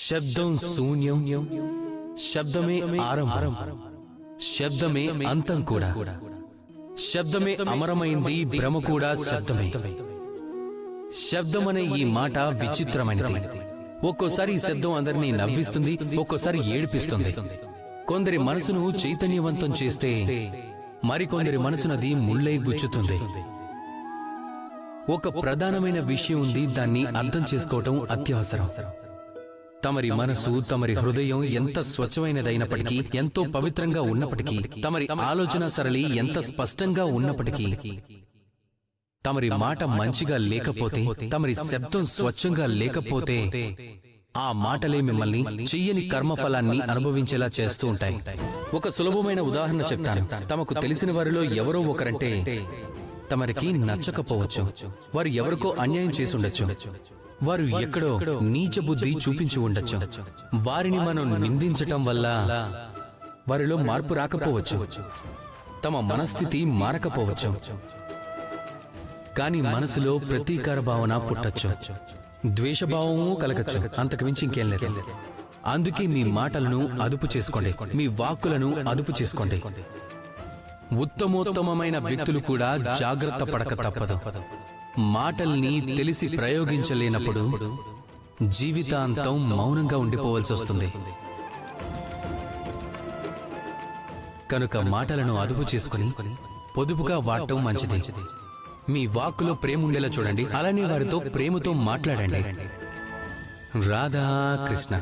శబ్దం శూన్యం, శబ్దమే ఆరంభం, శబ్దమే అంతం కూడా. శబ్దమే అమరమైంది, భ్రమ కూడా శబ్దమే. శబ్దమనే ఈ మాట విచిత్రమైనది. ఒక్కోసారి ఈ శబ్దం అందరినీ నవ్విస్తుంది, ఒక్కోసారి ఏడిపిస్తుంది. కొందరి మనసును చైతన్యవంతం చేస్తే మరికొందరి మనసునది ముళ్ళై గుచ్చుతుంది. ఒక ప్రధానమైన విషయం ఉంది, దాన్ని అర్థం చేసుకోవటం అత్యవసరం. తమరి మనసు, తమరి హృదయం ఎంత స్వచ్ఛమైనదైనప్పటికీ, ఎంతో పవిత్రంగా ఉన్నప్పటికీ, తమరి ఆలోచన సరళి ఎంత స్పష్టంగా ఉన్నప్పటికీ, తమరి మాట మంచిగా లేకపోతే, తమరి శబ్దం స్వచ్ఛంగా లేకపోతే, ఆ మాటలే మిమ్మల్ని చెయ్యని కర్మఫలాన్ని అనుభవించేలా చేస్తూ ఉంటాయి. ఒక సులభమైన ఉదాహరణ చెప్తాను. తమకు తెలిసిన వారిలో ఎవరో ఒకరంటే తమరికి నచ్చకపోవచ్చు. వారు ఎవరికో అన్యాయం చేసి ఉండొచ్చు. వారు ఎక్కడో నీచ బుద్ధి చూపించి ఉండొచ్చు. వారిని మనం నిందించటం వల్ల వారిలో మార్పు రాకపోవచ్చు, తమ మనస్థితి మారకపోవచ్చు. కాని మనసులో ప్రతీకార భావన పుట్టొచ్చు, ద్వేషభావము కలగచ్చు. అంతకుమించి ఇంకేం లేదు. అందుకే మీ మాటలను అదుపు చేసుకోండి, మీ వాక్కులను అదుపు చేసుకోండి. ఉత్తమోత్తమైన వ్యక్తులు కూడా జాగ్రత్త పడక తప్పదు. మాటల్ని తెలిసి ప్రయోగించలేనప్పుడు జీవితాంతం మౌనంగా ఉండిపోవలసి వస్తుంది. కనుక మాటలను అదుపు చేసుకుని పొదుపుగా వాడటం మంచిది. మీ వాక్కులో ప్రేమ ఉండేలా చూడండి, అలానే వారితో ప్రేమతో మాట్లాడండి. రాధా కృష్ణ.